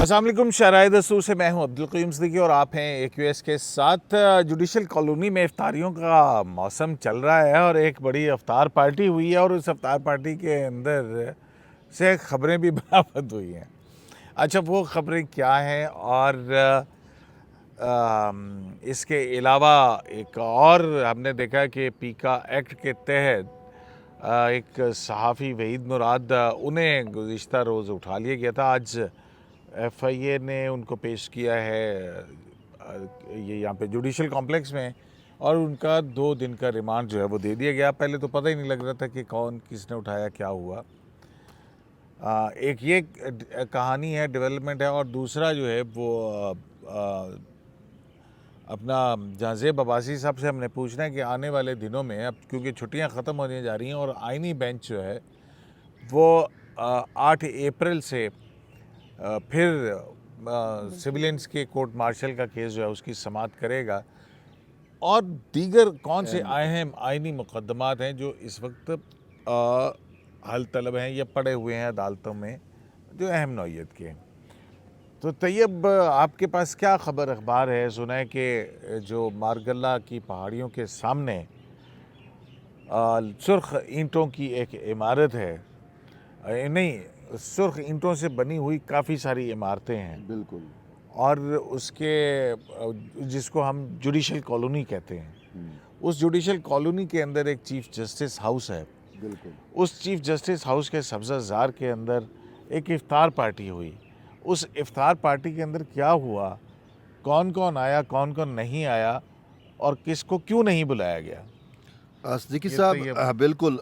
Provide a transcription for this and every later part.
अस्सलाम वालेकुम। शराय दस्तूर से मैं हूं अब्दुल क़य्यूम सिद्दीकी और आप हैं AQS के साथ। जुडिशल कॉलोनी में इफ्तारियों का मौसम चल रहा है और एक बड़ी इफ्तार पार्टी हुई है और उस इफ्तार पार्टी के अंदर से ख़बरें भी बरामद हुई हैं। अच्छा, वो ख़बरें क्या हैं और इसके अलावा एक और हमने देखा कि पीका एक्ट के तहत एक सहाफ़ी वहीद मुराद उन्हें गुज़िश्ता रोज़ उठा लिया गया था। आज FIA ने उनको पेश किया है ये यहाँ पे जुडिशल कॉम्प्लेक्स में और उनका 2 दिन का रिमांड जो है वो दे दिया गया। पहले तो पता ही नहीं लग रहा था कि कौन किसने उठाया, क्या हुआ। एक ये कहानी है, डेवलपमेंट है, और दूसरा जो है वो अपना जहाज़ेब अब्बासी साहब से हमने पूछना है कि आने वाले दिनों में, अब क्योंकि छुट्टियां ख़त्म होने जा रही हैं और आइनी बेंच जो है वो 8 अप्रैल से फिर सिविलियंस के कोर्ट मार्शल का केस जो है उसकी समाअत करेगा और दीगर कौन से अहम आइनी मुकदमात हैं जो इस वक्त हल तलब हैं या पड़े हुए हैं अदालतों में जो अहम नौइयत के हैं। तो तैयब, आपके पास क्या ख़बर अखबार है? सुना है कि जो मारगल्ला की पहाड़ियों के सामने सुर्ख ईंटों की एक इमारत है, नहीं, सुर्ख ईंटों से बनी हुई काफ़ी सारी इमारतें हैं, बिल्कुल, और उसके जिसको हम जुडिशल कॉलोनी कहते हैं, उस जुडिशल कॉलोनी के अंदर एक चीफ़ जस्टिस हाउस है। बिल्कुल। उस चीफ़ जस्टिस हाउस के सब्ज़ाज़ार के अंदर एक इफ्तार पार्टी हुई। उस इफ्तार पार्टी के अंदर क्या हुआ, कौन कौन आया, कौन कौन नहीं आया और किसको क्यों नहीं बुलाया गया? सिद्दीकी ये साहब, तैयब। बिल्कुल,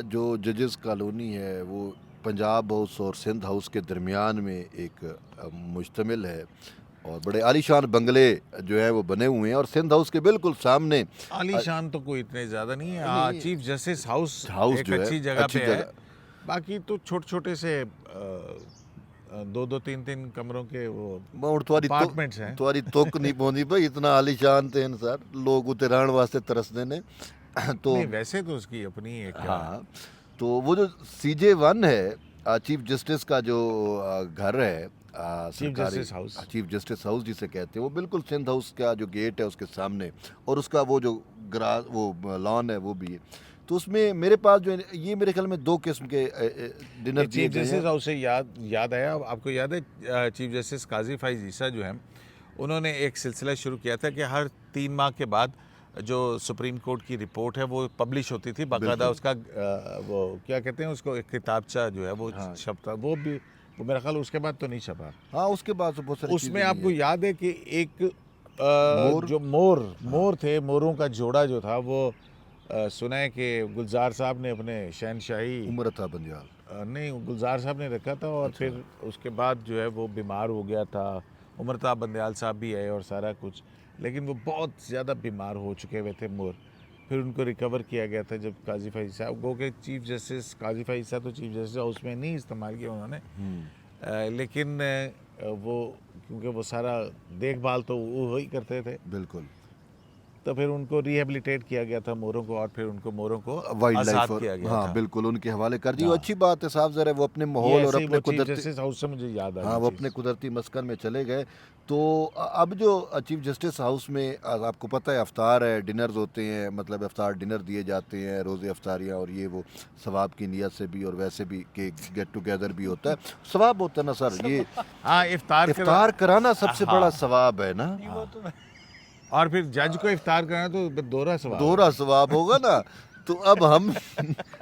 जो जजेस कॉलोनी है वो पंजाब हाउस और सिंध हाउस के दरमियान में एक मुश्तमिल है और बड़े आलीशान बंगले जो है वो बने हुए हैं और सिंध हाउस के बिल्कुल सामने आलीशान तो कोई इतने ज़्यादा नहीं है। हाँ, नहीं, चीफ़ जस्टिस हाउस हाउस एक जो है अच्छी जगह अच्छी पे है। जगह। बाकी तो छोटे-छोटे से 2-2 3-3 कमरों के वो और अपार्टमेंट्स हैं। तुआरी तुक नहीं पहुंची भाई, इतना आलीशान थे सर, लोग उते रहने वास्ते तरसते ने तो नहीं, वैसे तो उसकी अपनी एक हाँ, तो वो जो CJ1 है, चीफ जस्टिस का जो घर है, चीफ सरकारी justice house. Chief justice house जिसे कहते हैं, वो बिल्कुल सिंध हाउस का जो गेट है उसके सामने और उसका वो जो ग्रास वो लॉन है वो भी है। तो उसमें मेरे पास जो है ये मेरे ख्याल में 2 किस्म के डिनर दिए चीफ गए हैं। जस्टिस हाउस से याद आया, आपको याद है चीफ जस्टिस काजी फाइज ईसा जो हैं, उन्होंने एक सिलसिला शुरू किया था कि हर 3 माह के बाद जो सुप्रीम कोर्ट की रिपोर्ट है वो पब्लिश होती थी, बाकायदा उसका वो क्या कहते हैं उसको, एक किताबचा जो है वो हाँ, छपता, वो भी वो मेरा ख्याल उसके बाद तो नहीं छपा। हाँ, उसके बाद तो बहुत सारी उसमें चीज़ें नहीं आपको है। याद है कि एक मोर, जो मोर थे, मोरों का जोड़ा जो था वो सुना है कि गुलजार साहब ने अपने शहनशाही उम्र था बंदियाल। नहीं, गुलजार साहब ने रखा था और अच्छा, फिर उसके बाद जो है वो बीमार हो गया था। उमरता बंदयाल साहब भी आए और सारा कुछ, लेकिन वो बहुत ज़्यादा बीमार हो चुके हुए थे मोर। फिर उनको रिकवर किया गया था जब काजी फाइज साहब गो के चीफ जस्टिस काजी फाइज साहब तो चीफ जस्टिस हाउस में नहीं इस्तेमाल किया उन्होंने, लेकिन वो क्योंकि वो सारा देखभाल तो वो ही करते थे, बिल्कुल। तो फिर उनको रिहेबिलिटेट किया गया था मोरों को, और फिर उनको मोरों को वाइल्ड लाइफ आज़ाद और किया गया हाँ, था। बिल्कुल उनके हवाले कर दी। वो हाँ, अच्छी बात है साहब, ज़रा वो अपने ये माहौल और ऐसे ही अपने वो चीफ कुदरती, जस्टिस हाउस से मुझे याद आ हाँ, गई वो चीज़। अपने कुदरती मस्कन में चले गए। तो अब जो चीफ जस्टिस हाउस में आपको पता है अफ्तार है, डिनर्स होते हैं, मतलब अफ्तार डिनर दिए जाते हैं, रोज़े अफ्तारियाँ, और ये वो सवाब की नीयत से भी और वैसे भी कि गेट टुगेदर भी होता है, सवाब होता है ना सर, ये हाँ, इफ्तार कराना सबसे बड़ा हाँ, सवाब है ना, और फिर जज को इफ्तार करना तो दोहरा सवाब है। दोहरा सवाब होगा ना। तो अब हम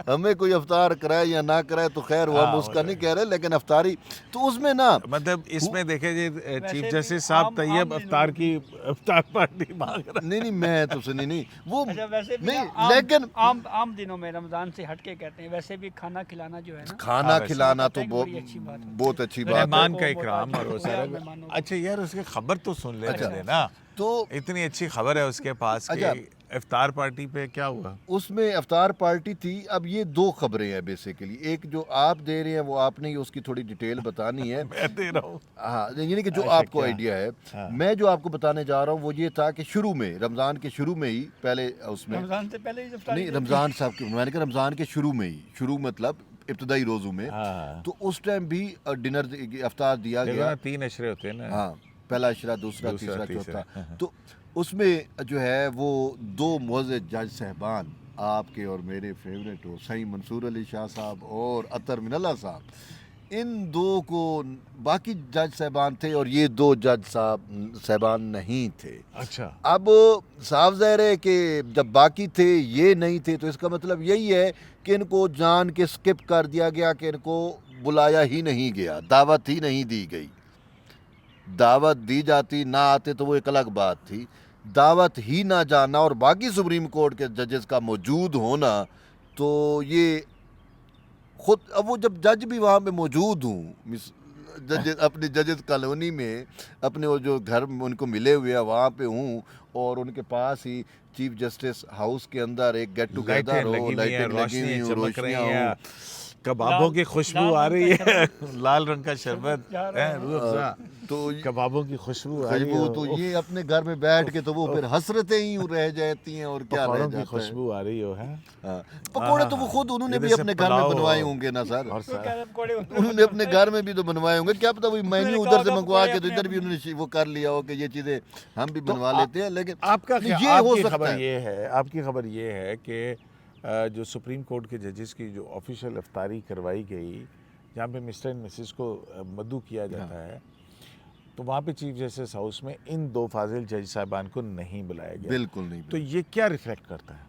हमें कोई अफ्तार कराए या ना कराए तो खैर वो हम हाँ, वो उसका तो नहीं है। कह रहे, लेकिन अफ्तारी तो उसमें ना मतलब हु- इसमें देखे जी, चीफ वैसे भी जस्टिस साहब आम तैयब आम अफ्तार दिनों की इफ्तार पार्टी मांग रहा नहीं नहीं, मैं तो सुनी नहीं वो, अच्छा, वैसे भी नहीं, ना आम लेकिन आम आम दिनों में रमज़ान से हटके कहते हैं, वैसे भी खाना खिलाना जो है ना, खाना हाँ, वैसे खिलाना पता तो है कि बड़ी अच्छी बात है। बहुत अच्छी बात है। मेहमान का को इकराम और वो मोहताज सारा। को मेहमानों को। अच्छा यार, उसकी खबर तो सुन लेने अच्छा, देना, तो इतनी अच्छी खबर है उसके पास कि अच्छा, इफ्तार पार्टी पे क्या हुआ। उसमें अफ्तार पार्टी थी। अब ये 2 खबरें हैं बेसिकली, एक जो आप दे रहे हैं वो आपने ही उसकी थोड़ी डिटेल बतानी है। मैं दे रहा हूँ। हाँ, यानी कि जो अच्छा, आपको क्या? आइडिया है, हाँ। मैं जो आपको बताने जा रहा हूँ वो ये था कि शुरू में, रमज़ान के शुरू में ही, पहले उसमें रमज़ान से पहले ही इफ्तारी नहीं, देती है। रमज़ान साहब की, मैंने कहा रमज़ान के शुरू में ही, शुरू मतलब इब्तदाई रोज़ों में, हाँ तो उस टाइम भी डिनर अफ्तार दिया देखो गया। ना 3 अशरे होते हैं ना, हाँ, पहला अशरा, दूसरा, दूसरा तीसरा, तीसरा चौथा। तो उसमें जो है वो 2 मुअज़्ज़ज़ जज साहबान, आपके और मेरे फेवरेट हो सईद मंसूर अली शाह साहब और अतर मिनल्ला साहब, इन 2 को बाकी जज साहबान थे और ये 2 जज साहबान नहीं थे। अच्छा अब साफ ज़ाहिर है कि जब बाकी थे ये नहीं थे, तो इसका मतलब यही है कि इनको जान के स्किप कर दिया गया, कि इनको बुलाया ही नहीं गया, दावत ही नहीं दी गई। दावत दी जाती, ना आते तो वो एक अलग बात थी। दावत ही ना जाना और बाकी सुप्रीम कोर्ट के जजेस का मौजूद होना, तो ये खुद, अब वो जब जज भी वहाँ पे मौजूद हूँ, जजेस अपनी जजेस कॉलोनी में, अपने वो जो घर में उनको मिले हुए हैं वहाँ पे हूँ, और उनके पास ही चीफ जस्टिस हाउस के अंदर एक गेट टुगेदर लाइटें हो, लगी हुई हैं, लाइटें लगी हुई रोशनियाँ हूँ, चमक रही रोशनियाँ हैं, हूँ, कबाबों की खुशबू लाल आ रंग रही का है लाल रंग का शरबत जा रहा है, है। रूह अफ़ज़ा, तो कबाबों की खुशबू आ रही खुशबू, है, तो ये अपने घर में बैठ के तो वो फिर हसरतें ही रह जाती हैं, और क्या रह पकौड़ों की जाता है। खुशबू आ रही हो है। हाँ, पकौड़े तो वो खुद उन्होंने भी अपने घर में बनवाए होंगे ना सर, और तो कह रहे पकौड़े उन्होंने अपने घर में भी तो बनवाए होंगे, क्या पता वही मेन्यू उन्होंने उधर से कहा मंगवा पकौड़े के तो इधर भी अपने- उन्होंने वो कर लिया हो कि ये चीज़ें हम भी बनवा लेते हैं, लेकिन आपका ये क्या, हो आपकी सकता खबर है। ये है, आपकी खबर ये है कि जो सुप्रीम कोर्ट के जजेस की जो ऑफिशियल इफ्तारी करवाई गई, जहाँ पे मिस्टर एंड मिसेस को मदू किया जाता है, तो वहाँ पे चीफ जस्टिस हाउस में इन 2 फाजिल जज साहबान को नहीं बुलाया गया। बिल्कुल नहीं, तो ये क्या रिफ्लेक्ट करता है?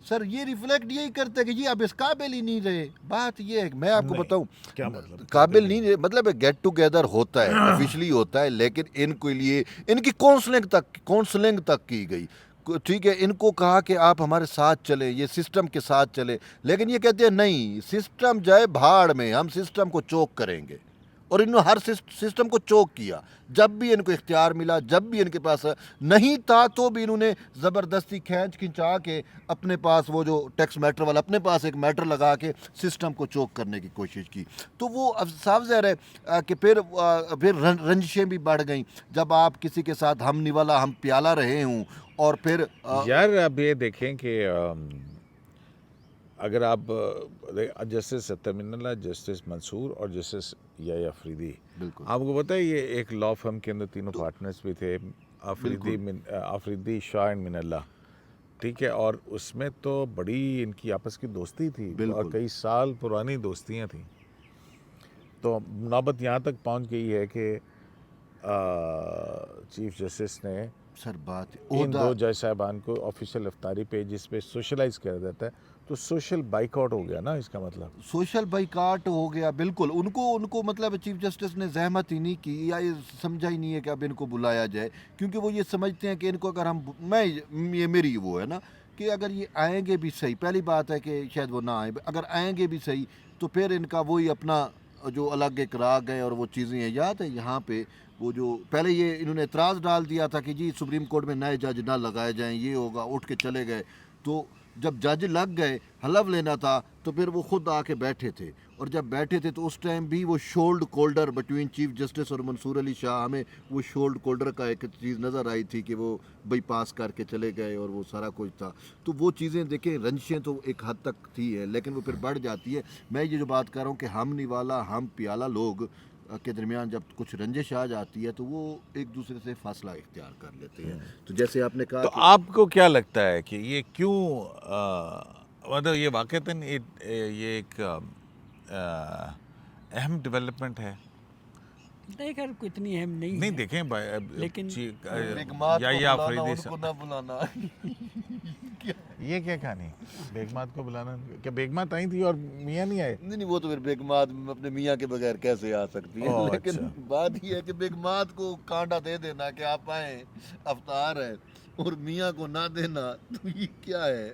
सर ये रिफ्लेक्ट यही करता है कि जी अब इस काबिल ही नहीं रहे। बात ये है कि मैं आपको नहीं, बताऊं, क्या मतलब? काबिल नहीं रहे मतलब गेट टुगेदर होता है, ऑफिशियली होता है, लेकिन इनके लिए इनकी काउंसलिंग तक की गई। ठीक है, इनको कहा कि आप हमारे साथ चले, ये सिस्टम के साथ चले, लेकिन ये कहते हैं नहीं, सिस्टम जाए भाड़ में, हम सिस्टम को चोक करेंगे। और इन्होंने हर सिस्टम को चोक किया, जब भी इनको इख्तियार मिला, जब भी इनके पास नहीं था, तो भी इन्होंने ज़बरदस्ती खिंचा के अपने पास वो जो टैक्स मैटर वाला, अपने पास एक मैटर लगा के सिस्टम को चोक करने की कोशिश की। तो वो अब साफ ज़ाहिर है कि फिर रंजिशें भी बढ़ गई, जब आप किसी के साथ हम निवाला हम प्याला रहे हूँ, और फिर यार अब ये देखें कि अगर आप जस्टिस अतर मिनल्ला, जस्टिस मंसूर और जस्टिस याया अफरीदी, बिल्कुल आपको पता है ये एक लॉ फर्म के अंदर तीनों पार्टनर्स भी थे, अफरीदी, शाह एंड मिनल्ला, ठीक है, और उसमें तो बड़ी इनकी आपस की दोस्ती थी और बिल्कुल। कई साल पुरानी दोस्तियां थी। तो नौबत यहाँ तक पहुँच गई है कि चीफ जस्टिस ने सर बात इन 2 जज साहबान को ऑफिशियल इफ्तारी पे जिस पे सोशलाइज किया जाता है, तो सोशल बाइकआउट हो गया ना, इसका मतलब सोशल बाइकाट हो गया। बिल्कुल, उनको मतलब चीफ जस्टिस ने जहमत ही नहीं की, या ये समझा ही नहीं है कि अब इनको बुलाया जाए, क्योंकि वो ये समझते हैं कि इनको अगर ये मेरी वो है ना कि अगर ये आएंगे भी सही, पहली बात है कि शायद वो ना आए, अगर आएंगे भी सही तो फिर इनका वही अपना जो अलग एक राग है और वो चीज़ें हैं। याद है यहाँ पे वो जो पहले ये इन्होंने एतराज़ डाल दिया था कि जी सुप्रीम कोर्ट में नए जज ना लगाए जाएं, ये होगा, उठ के चले गए। तो जब जज लग गए, हलफ लेना था, तो फिर वो खुद आके बैठे थे, और जब बैठे थे तो उस टाइम भी वो शोल्ड कोल्डर बिटवीन चीफ जस्टिस और मंसूर अली शाह, हमें वो शोल्ड कोल्डर का एक चीज़ नज़र आई थी कि वो बाईपास करके चले गए और वो सारा कुछ था। तो वो चीज़ें देखें, रंजिशें तो एक हद तक थी है, लेकिन वो फिर बढ़ जाती है। मैं ये जो बात कर रहा हूँ कि हम निवाला हम प्याला लोग के दरमियान जब कुछ रंजिश आ जाती है तो वो एक दूसरे से फासला इख्तियार कर लेते हैं। तो जैसे आपने कहा तो आपको क्या लगता है कि ये क्यों मतलब ये वाक़तन ये एक अहम डेवलपमेंट है? नहीं खैर कोई इतनी अहम नहीं नहीं है। देखें लेकिन- या अफरीदी उनको ना बुलाना ये क्या कहानी, बेगमात को बुलाना? क्या बेगमात आई थी और मियाँ नहीं आए? नहीं, वो तो फिर बेगमात अपने मियाँ के बगैर कैसे आ सकती है। ओह, लेकिन अच्छा। बात ये है कि बेगमात को कांटा दे देना कि आप आए, अवतार है, और मियाँ को ना देना, तो ये क्या है?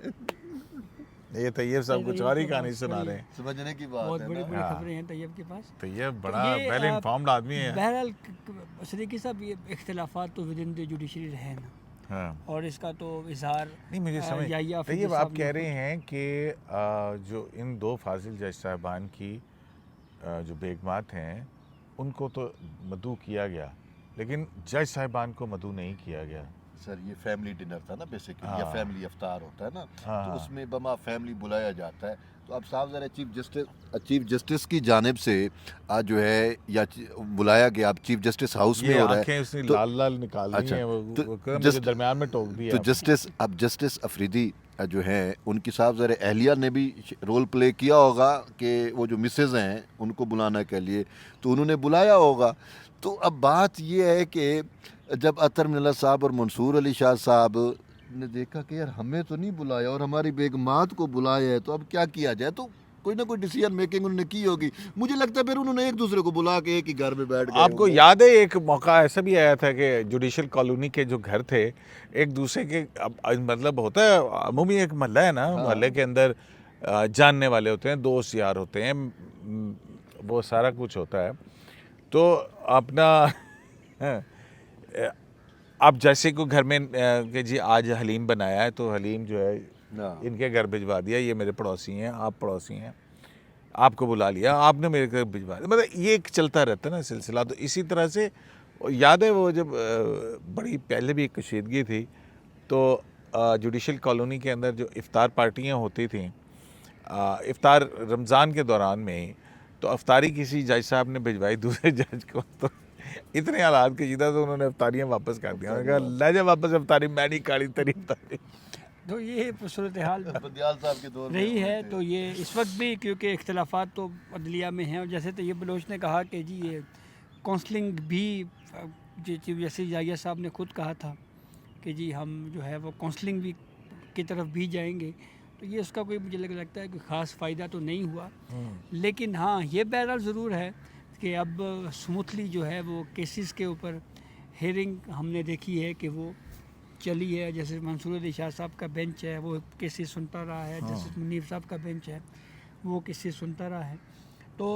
ये तैयब साहब कुछ और ही कहानी सुना रहे हैं। समझने की बात बहुत है बड़ी ना। बड़ी हाँ। खबरें हैं तैयब के पास। तो ये बड़ा ये, वेल इन्फॉर्म्ड आदमी है। बहरहाल सदीकी साहब, ये इख्तिलाफात तो विद इन द जुडिशरी रहे ना, हाँ और इसका तो इजहार नहीं मुझे समझ, याहिया अफरीदी तैयब आप साहब ने कह रहे हैं कि जो इन 2 फाजिल जज साहबान की जो बेगमात हैं उनको तो मदऊ किया गया, लेकिन जज साहबान को मदऊ नहीं किया गया। सर ये फैमिली डिनर था ना बेसिकली, या हाँ। फैमिली इफ्तार होता है ना, हाँ, तो हाँ। उसमें बमा फैमिली बुलाया जाता है। तो अब साहब ज़रा चीफ जस्टिस की जानिब से आज जो है या बुलाया गया, अब चीफ जस्टिस हाउस में ये हो रहा है। आंखें उसने तो लाल लाल निकाल ली अच्छा, हैं, तो वो कह रहा, मुझे जस्ट दरमियान में टोक दिया तो आपने। जस्टिस अफरीदी जो हैं उनकी साहब ज़रा अहलिया ने भी रोल प्ले किया होगा कि वो जो मिसेज़ हैं उनको बुलाने के लिए, तो उन्होंने बुलाया होगा। तो अब बात ये है कि जब अतर मिल्लत साहब और मंसूर अली शाह साहब ने देखा कि यार हमें तो नहीं बुलाया और हमारी बेगमात को बुलाया है, तो अब क्या किया जाए, तो कोई ना कोई डिसीजन मेकिंग उन्होंने की होगी। मुझे लगता है फिर उन्होंने एक दूसरे को बुला के एक ही घर में बैठ गए आपको होंगे। याद है एक मौका ऐसा भी आया था कि जुडिशल कॉलोनी के जो घर थे, एक दूसरे के मतलब होता है अमूमी एक मोहल्ला है ना, हाँ। मोहल्ले के अंदर जानने वाले होते हैं, दोस्त यार होते हैं, वो सारा कुछ होता है। तो अपना आप जैसे को घर में कि जी आज हलीम बनाया है, तो हलीम जो है हाँ। इनके घर भिजवा दिया, ये मेरे पड़ोसी हैं, आप पड़ोसी हैं, आपको बुला लिया, आपने मेरे घर भिजवा दिया, मतलब ये एक चलता रहता है ना सिलसिला। तो इसी तरह से याद है वो जब बड़ी पहले भी एक कशीदगी थी, तो जुडिशल कॉलोनी के अंदर जो इफ्तार पार्टियां होती थीं, इफ्तार रमज़ान के दौरान में ही, तो अफ्तारी किसी जज साहब ने भिजवाई दूसरे जज को, तो इतने हालात के जीता तो उन्होंने अफ्तारियाँ वापस कर दिया। उन्होंने कहा ले जा वापस अफ्तारी, मैं नहीं काड़ी तेरी अफ्तारी। तो ये सूरत हाल बदियाल साहब के दौर में रही हुए है। थे। तो ये इस वक्त भी क्योंकि इख्तलाफात तो अदलिया में हैं, और जैसे तैयब बलोच ने कहा कि जी ये काउंसलिंग भी चीफ जस्टिस जाहिया साहब ने खुद कहा था कि जी हम जो है वो काउंसलिंग भी की तरफ भी जाएंगे। तो ये उसका कोई मुझे लगता है कि ख़ास फ़ायदा तो नहीं हुआ, लेकिन हाँ ये बहरहाल ज़रूर है कि अब स्मूथली जो है वो केसेस के ऊपर हेयरिंग हमने देखी है कि वो चली है। जैसे मंसूर अली शाह साहब का बेंच है वो केसेस सुनता रहा है, जस्टिस मुनीर साहब का बेंच है वो केसेस सुनता रहा है। तो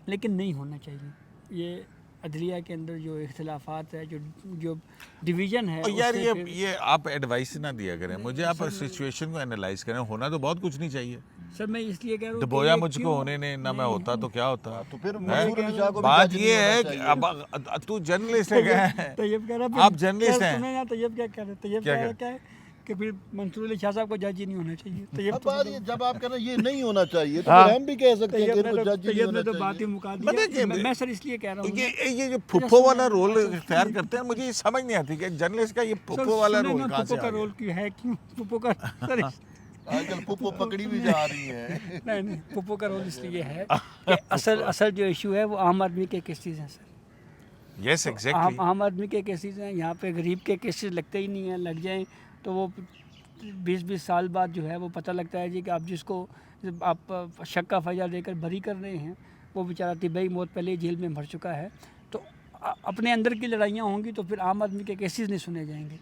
लेकिन नहीं होना चाहिए ये अदलिया के अंदर जो इख्तलाफात है, जो डिवीज़न है। और यार उससे फिर- ये आप एडवाइस ना दिया करें मुझे, आप सिचुएशन को एनालाइज करें, होना तो बहुत कुछ नहीं चाहिए। सर मैं इसलिए कह रहा हूँ तो कि बोया ये मुझको क्यों- होने ने ना मैं होता तो क्या होता। तो फिर हैं? मंसूर अली शाह को भी बात जज ये नहीं है होना कि चाहिए। अब तू जर्नलिस्ट है क्या है? तैयब कह रहा आप जर्नलिस्ट हैं। सुने ना, तैयब क्या कह रहे हैं? तैयब क्या कह रहा कह- क्या है कि फिर मंसूर अली शाह साहब को जज ही नहीं होना चाहिए। तैयब अब तो बात ये जब आप कह रहे हैं ये नहीं होना चाहिए, तो हाँ। फिर हम भी कह सकते हैं कि तैयब इनको ने जज ही नहीं तैयब होना ने तो बात ही चाहिए। मुका मतलब दिया। कि- मैं सर इसलिए कह रहा हूँ ये जो फुप्पो वाला रोल इख्तियार करते हैं, मुझे ये समझ नहीं आती कि जर्नलिस्ट का ये फुप्पो वाला रोल कहाँ से पुप्पो आ का गया? रोल क्यों है, क्यों पुप्पो का सर आजकल पुप्पो पकड़ी भी जा रही है। नहीं पुप्पो का रोल इसलिए है कि असल जो इशू है वो आम आदमी के केसेस हैं सर। Yes exactly. आम आदमी के केसेस हैं, यहाँ पे गरीब के केसेस लगते ही नहीं हैं। लग जाएं तो वो 20-20 साल बाद जो है वो पता लगता है जी कि आप जिसको आप शक का फैजा देकर बरी कर रहे हैं वो बेचारा तिबई मौत पहले ही जेल में मर चुका है। तो अपने अंदर की लड़ाइयाँ होंगी तो फिर आम आदमी के केसेस नहीं सुने जाएंगे।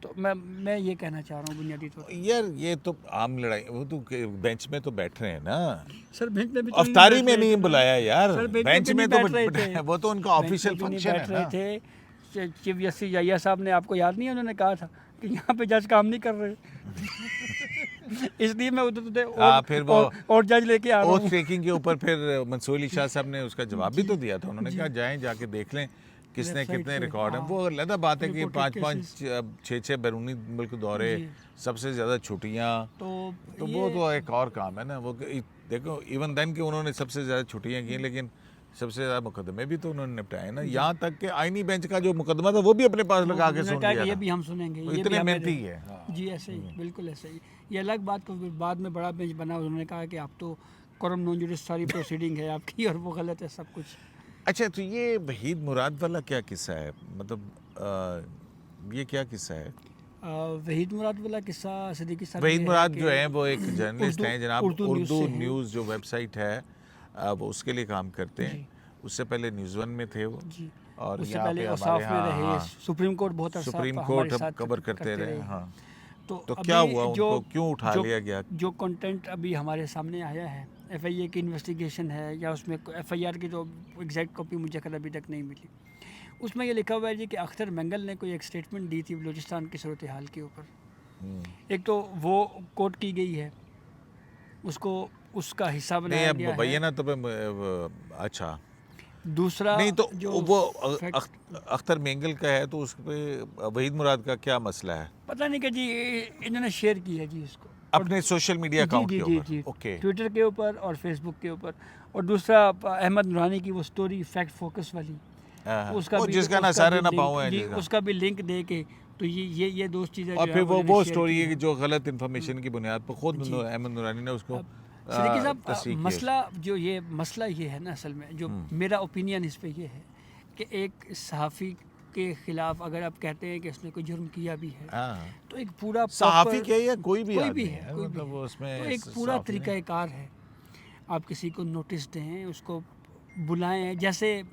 तो मैं ये कहना चाह रहा हूँ बुनियादी तौर पर। यार ये तो आम लड़ाई, वो तो बेंच में तो बैठ रहे हैं ना, सर बेंच में भी तो अफ्तारी बैठ में रहे नहीं थे। बुलाया यार, सर बेंच में नहीं तो बैठ रहे थे। वो तो उनका ऑफिशियल बेंच पे भी नहीं फंक्शन है बैठ रहे ना। थे। चीफ जस्टिस जाहिया साहब ने, आपको याद नहीं है, उन्होंने कहा था कि यहाँ पे जज काम नहीं कर रहे इसलिए मैं उधर हाँ, फिर वो और जज लेके आ रहा ओथ हूँ। टेकिंग के ऊपर फिर मंसूर अली शाह साहब ने उसका जवाब भी तो दिया था। उन्होंने कहा जाएं जाके देख लें किसने वेबसाइट कितने से, रिकॉर्ड हैं। हाँ। वो अलग बात है कि रिपोर्टेड 5-5 6-6 बैरूनी मुल्क दौरे, जी। सबसे ज़्यादा छुट्टियाँ, तो तो वो तो एक और काम है ना। वो देखो इवन देन कि उन्होंने सबसे ज़्यादा छुट्टियाँ की, लेकिन सबसे ज़्यादा मुकदमे भी तो उन्होंने निपटाए ना। यहाँ तक कि आईनी बेंच का जो मुकदमा था वो भी अपने पास लगा के उन्होंने सुन कहा लिया कि ये था। भी हम सुनेंगे, वो ये इतने भी हमें मेहनती दें। है। जी ऐसे ही, बिल्कुल ऐसे ही। ये अलग बात, तो फिर बाद में बड़ा बेंच बना, उन्होंने कहा कि आप तो कोरम नॉन जुडिस सारी प्रोसीडिंग है आपकी और वो गलत है सब कुछ। अच्छा, तो ये वहीद मुराद वाला क्या किस्सा है, मतलब ये क्या किस्सा है? वहीद मुराद वाला किस्सा सिद्दीकी साहब, वहीद ये मुराद कि जो है वो एक जर्नलिस्ट उर्दू- हैं जनाब, उर्दू न्यूज़ उर्दू से हैं। न्यूज़ जो वेबसाइट है वो उसके लिए काम करते हैं। उससे पहले न्यूज़ वन में थे वो, जी। और उससे यहाँ पहले पे औसाफ हमारे में यहाँ, रहे, हाँ, सुप्रीम कोर्ट बहुत अरसा सुप्रीम हमारे कोर्ट हम साथ कवर करते रहे। हाँ, तो अभी क्या हुआ, जो उनको क्यों उठा जो- लिया गया? जो कंटेंट अभी हमारे सामने आया है, एफआईए की इन्वेस्टिगेशन है, या उसमें एफआईआर की जो एग्जैक्ट कॉपी मुझे खैर अभी तक नहीं मिली, उसमें ये लिखा हुआ है जी कि अख्तर मंगल ने कोई एक स्टेटमेंट दी थी बलूचिस्तान की सूरत हाल के ऊपर। एक तो वो कोट की गई है, उसको उसका हिस्सा नहीं बनाया अब गया भैया है। ना तो अच्छा, दूसरा नहीं तो जो वो फैक्ट अख्तर मेंगल का है तो उस पे वहीद मुराद का क्या मसला है पता नहीं कि जी इन्होंने शेयर की है जी इसको अपने सोशल मीडिया जी अकाउंट जी के जी ऊपर? जी ओके। ट्विटर के ऊपर और फेसबुक के ऊपर। और दूसरा अहमद नूरानी की वो स्टोरी फैक्ट फोकस वाली, हाँ, उसका वो भी जिसका ना उसका सर भी है ना लिंक पाँव है जी, जिसका। उसका भी लिंक दे के तो ये दो चीज़ें और जो फिर है वो उन्होंने शेयर स्टोरी की है कि हैं। जो गलत इन्फॉर्मेशन की बुनियाद पर खुद जी। अहमद नूरानी ने उसको सिद्दीकी साहब तस्दीक किया। मसला जो ये मसला ये है ना, असल में जो मेरा ओपिनियन इस पे ये है कि एक सहाफ़ी के ख़िलाफ़ अगर आप कहते हैं कि इसने कोई जुर्म किया भी है हाँ, तो एक पूरा सहाफ़ी proper- क्या या कोई भी कोई आदमी भी है, कोई भी मतलब है। वो उसमें तो एक पूरा सहाफ़ी नहीं। तरीक़ाकार है, आप किसी को नोटिस दें, उसको बुलाएं। जैसे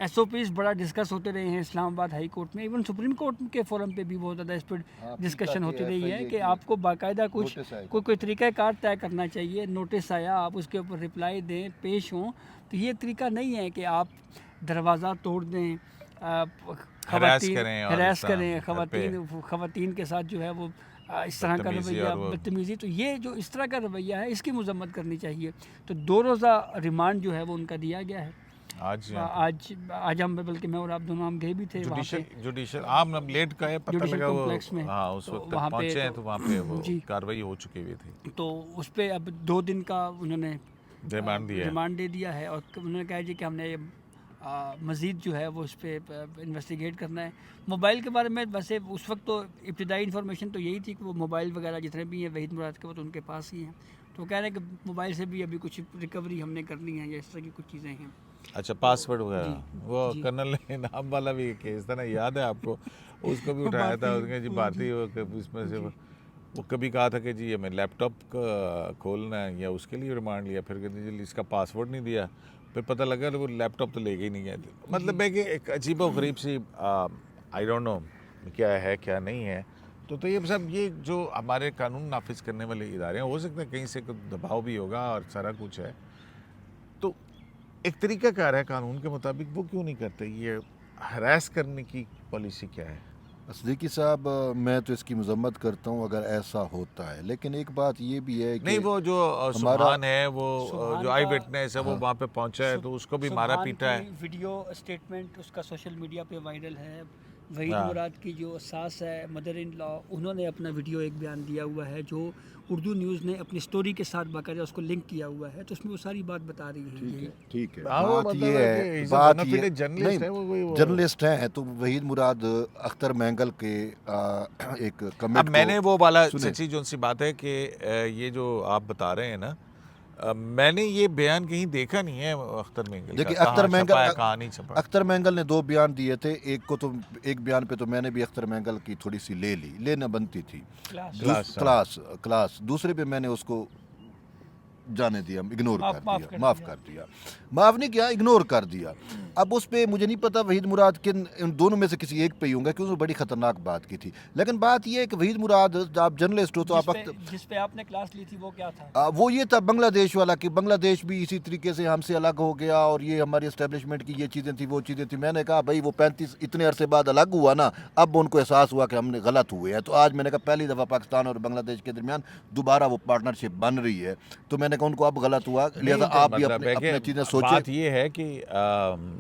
SOPs बड़ा डिस्कस होते रहे हैं इस्लामाबाद हाई कोर्ट में, इवन सुप्रीम कोर्ट के फोरम पे भी बहुत ज़्यादा इस पर हाँ, डिस्कशन पीका होती के रही है FIA कि की आपको बाकायदा कुछ नोटिस आएगा। कोई तरीक़ाकार तय करना चाहिए। नोटिस आया, आप उसके ऊपर रिप्लाई दें, पेश हों। तो ये तरीका नहीं है कि आप दरवाज़ा तोड़ दें, खवातीन करें और हरास इस तरह करें, घर पे खवातीन के साथ जो है वो इस तरह का बदतमीज़ी रवैया, और वो- बदतमीज़ी। तो ये जो इस तरह का रवैया है इसकी मजम्मत करनी चाहिए। तो 2 रोज़ा रिमांड जो है वो उनका दिया गया है। आज यहाँ पे आज हम, बल्कि मैं और आप दोनों हम गए भी थे वहाँ पे जुडिशल आम अब लेट का है पता जुडिशल लगा वो कॉम्प्लेक्स में। हाँ उस तो वक्त वहाँ तक पे पहुंचे हैं तो वहाँ पे वो जी। कार्रवाई हो चुकी हुई थी। तो उस पर अब 2 दिन का उन्होंने रिमांड दिया है। रिमांड दे दिया है और उन्होंने कहा जी कि हमने मज़ीद जो है वो इस पर इन्वेस्टिगेट करना है। मोबाइल के बारे में वैसे उस वक्त तो इब्तदाई इन्फॉर्मेशन तो यही थी कि वो मोबाइल वगैरह जितने भी हैं वहीद मुराद के वो तो उनके पास ही हैं। तो कह रहे हैं कि मोबाइल से भी अभी कुछ रिकवरी हमने करनी है या इस तरह की कुछ चीज़ें हैं। अच्छा, पासवर्ड वगैरह जी, वो जी। कर्नल इनाम वाला भी एक केस था ना, याद है आपको? उसको भी उठाया था उसने जी, भारतीय इसमें से वो कभी कहा था कि जी हमें लैपटॉप का खोलना है या उसके लिए रिमांड लिया, फिर कहते जी इसका पासवर्ड नहीं दिया, फिर पता लगा वो लैपटॉप तो लेके ही नहीं गए। मतलब है कि एक अजीब व गरीब सी आई डोंट नो क्या है क्या नहीं है। तो ये सब ये जो हमारे कानून नाफिज करने वाले इदारे हैं, हो सकता है कहीं से कोई दबाव भी होगा और सारा कुछ है। तो एक तरीकाकार है कानून के मुताबिक, वो क्यों नहीं करते? ये हरास करने की पॉलिसी क्या है? सिद्दीकी साहब, मैं तो इसकी मजम्मत करता हूँ अगर ऐसा होता है, लेकिन एक बात ये भी है कि नहीं, वो जो हमारा- सुभान है वो सुभान जो आई का- विटनेस है वो वहाँ पे पहुँचा है तो उसको भी मारा सुभान पीटा की है। वीडियो स्टेटमेंट उसका सोशल मीडिया पे वायरल है। वहीद हाँ। मुराद की जो सास है, मदर इन लॉ, उन्होंने अपना वीडियो एक बयान दिया हुआ है जो उर्दू न्यूज़ ने अपनी स्टोरी के साथ बाकायदा उसको लिंक किया हुआ है। तो उसमें वो सारी बात बता रही है। यही ठीक है, हाँ, वो बात मतलब ये है कि है, he's a बात bona ये fide journalist है, वो कोई वो- जर्नलिस्ट हैं तो वहीद मुराद अख्तर मैंगल के एक कमेंट अब मैंने वो वाला सुने। सच्ची जो सी बात है कि ये जो आप बता रहे हैं ना, मैंने ये बयान कहीं देखा नहीं है अख्तर मेंगल देखिए, का, अख्तर कहाँ मेंगल- छपा है, कहाँ नहीं छपा। अख्तर मैंगल ने 2 बयान दिए थे। एक बयान पे तो मैंने भी अख्तर मैंगल की थोड़ी सी लेना बनती थी, क्लास क्लास। दूसरे पे मैंने उसको जाने दिया, इग्नोर माफ- कर माफ दिया, कर माफ़ दिया। कर दिया, माफ़ नहीं किया, इग्नोर कर दिया। अब उस पे मुझे नहीं पता वहीद मुराद किन इन दोनों में से किसी एक पे ही होंगे, क्योंकि बड़ी ख़तरनाक बात की थी। लेकिन बात ये है कि वहीद मुराद, आप जर्नलिस्ट हो तो आप जिस पे आपने क्लास ली थी वो क्या था? वो ये था बांग्लादेश वाला, कि बांग्लादेश भी इसी तरीके से हमसे अलग हो गया और ये हमारी एस्टेब्लिशमेंट की ये चीज़ें थी, वो चीज़ें थी। मैंने कहा भाई वो 35 इतने अरसे बाद अलग हुआ ना, अब उनको एहसास हुआ कि हमने गलत हुए हैं। तो आज मैंने कहा पहली दफ़ा पाकिस्तान और बांग्लादेश के दरमियान दोबारा वो पार्टनरशिप बन रही है। तो मैंने कहा उनको अब गलत हुआ, लिहाजा नहीं, तो आप भी मतलब अपने है कि अपने चीज़ें बात सोचें। ये है कि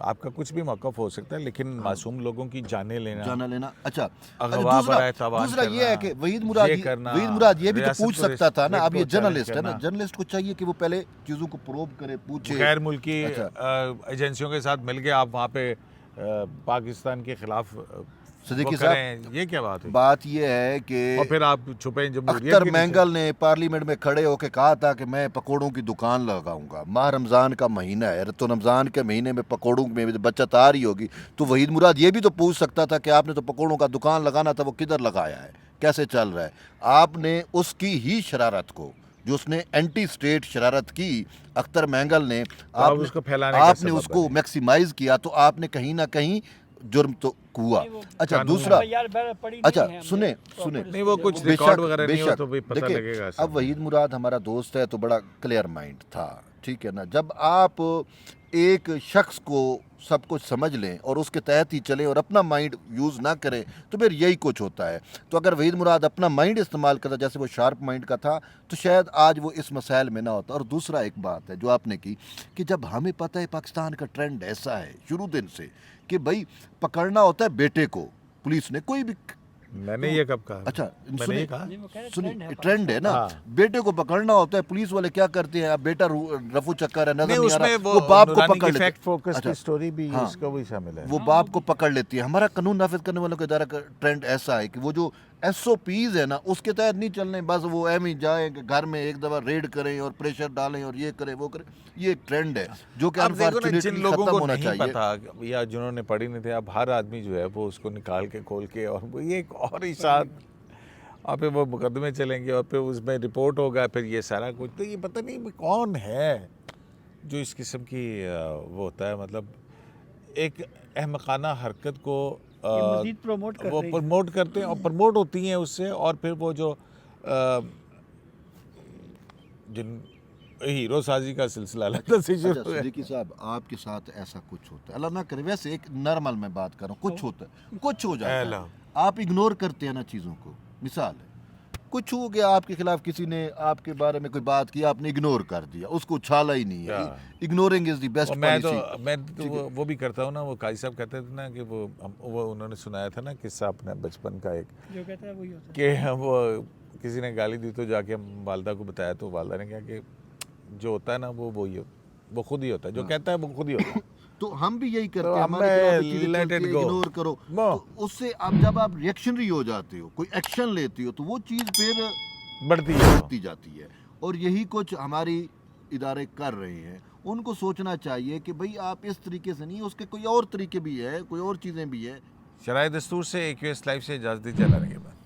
आपका कुछ भी मौक़िफ़ हो सकता है, लेकिन मासूम लोगों की जाने लेना, जाना लेना। अच्छा, अगवा बराए तवान दूसरा ये है करना, कि वहीद मुराद ये करना, ये भी तो रियासत पूछ को सकता था ना। अब ये रिस्पेक्ट को जर्नलिस्ट है ना, चैलेंज जर्नलिस्ट को चाहिए कि वो पहले चीज़ों को प्रोब करे, पूछे। गैर मुल्की अच्छा। एजेंसियों के साथ मिल के आप वहाँ पे पाकिस्तान के खिलाफ सिद्दीकी वो करें, ये क्या बात है? बात ये है कि और फिर आप छुपे जमहूरियत अख्तर के नीचे। मैंगल ने पार्लियामेंट में खड़े होकर कहा था कि मैं पकौड़ों की दुकान लगाऊंगा। माह रमज़ान का महीना है, तो रमज़ान के महीने में पकौड़ों में बचत आ रही होगी। तो वहीद मुराद ये भी तो पूछ सकता था कि आपने तो पकौड़ों का दुकान लगाना था, वो किधर लगाया है, कैसे चल रहा है। आपने उसकी ही शरारत को, जो उसने एंटी स्टेट शरारत की अख्तर मैंगल ने, उसको फैलाने का आपने सबब उसको बने। मैक्सिमाइज किया, तो आपने कहीं ना कहीं जुर्म तो हुआ। नहीं, वो अच्छा, कानून- दूसरा, पड़ी अच्छा, नहीं है हमने सुने proper नहीं, वो इसको कुछ जो- रिकॉर्ड वगैरह नहीं हो बेशक। तो भी पता देखिए, लगेगा अब सब। वहीद मुराद हमारा दोस्त है तो बड़ा क्लियर माइंड था, ठीक है ना। जब आप एक शख्स को सब कुछ समझ लें और उसके तहत ही चलें और अपना माइंड यूज़ ना करें, तो फिर यही कुछ होता है। तो अगर वहीद मुराद अपना माइंड इस्तेमाल करता, जैसे वो शार्प माइंड का था, तो शायद आज वो इस मसाइल में ना होता। और दूसरा एक बात है जो आपने की कि जब हमें पता है पाकिस्तान का ट्रेंड ऐसा है शुरू दिन से कि भाई पकड़ना होता है बेटे को, पुलिस ने कोई भी, मैंने ये कब कहा? अच्छा मैंने ये कहा नहीं, वो कह रहे सुनिए, ट्रेंड है ट्रेंड है ना, हाँ। बेटे को पकड़ना होता है, पुलिस वाले क्या करते हैं, अब बेटा रफू चक्कर है, नजर नहीं, नहीं आ उसमें रहा, वो बाप को नूरानी पकड़ की लेते फैक्ट फोकस अच्छा, की स्टोरी भी हाँ। उसका भी शामिल है। वो बाप को पकड़ लेती है। हमारा कानून नाफिज करने वालों का इदारा का ट्रेंड ऐसा है कि वो जो SOPs है ना उसके तहत नहीं चलने, बस वो एम ही जाए घर में एक दफा रेड करें और प्रेशर डालें और ये करें वो करें, ये एक ट्रेंड है जो कि अब देखो ना, जिन अनफॉर्चुनेटली लोगों खत्म को होना नहीं चाहिए। पता या जिन्होंने पढ़ी नहीं थी, अब हर आदमी जो है वो उसको निकाल के खोल के और वो ये एक और ही साथ और फिर वो मुकदमे चलेंगे और फिर उसमें रिपोर्ट होगा, फिर ये सारा कुछ। तो ये पता नहीं वो कौन है जो इस किस्म की वो होता है, मतलब एक अहमकाना हरकत को ये मजीद प्रमोट कर वो रही है। प्रमोट करते हैं और प्रमोट होती हैं उससे, और फिर वो जो जिन हीरो साजी का सिलसिला लगता से शुरू अच्छा हुआ है। सिद्दीकी साहब, आपके साथ ऐसा कुछ होता है, अल्लाह ना करे, वैसे एक नॉर्मल मैं बात कर रहा हूँ, कुछ होता है, कुछ हो जाता है, अल्लाह। आप इग्नोर करते हैं ना चीज़ों को। मिसाल है, कुछ हो गया आपके खिलाफ, किसी ने आपके बारे में कोई बात की, आपने इग्नोर कर दिया, उसको उछाला ही नहीं है। हाँ। इग्नोरिंग इज द बेस्ट और मैं पॉलिसी। तो वो भी करता हूँ ना। वो काजी साहब कहते थे ना कि वो उन्होंने सुनाया था ना किस्सा अपने बचपन का एक, जो कहता है वही होता है। कि वो किसी ने गाली दी तो जाके वालदा को बताया, तो वालदा ने कहा कि जो होता है ना वो खुद ही होता है, जो कहता है वो खुद ही होता है। तो हम भी यही करते तो हैं, अब हमारे मैं खिलाफ ये चीज़ें let चलती it है, go। इग्नोर करो, वो। तो उससे आप जब आप रिएक्शनरी हो जाते हो, कोई एक्शन लेते हो, तो वो चीज़ फिर बढ़ती है। बढ़ती जाती है। और यही कुछ हमारी इदारे कर रहे हैं। उनको सोचना चाहिए कि भाई आप इस तरीके से नहीं, उसके कोई और तरीके भी है, कोई और चीज़ें भी है। शराय दस्तूर से AQS लाइव से इजाज़त दीजिए, जाने के बाद।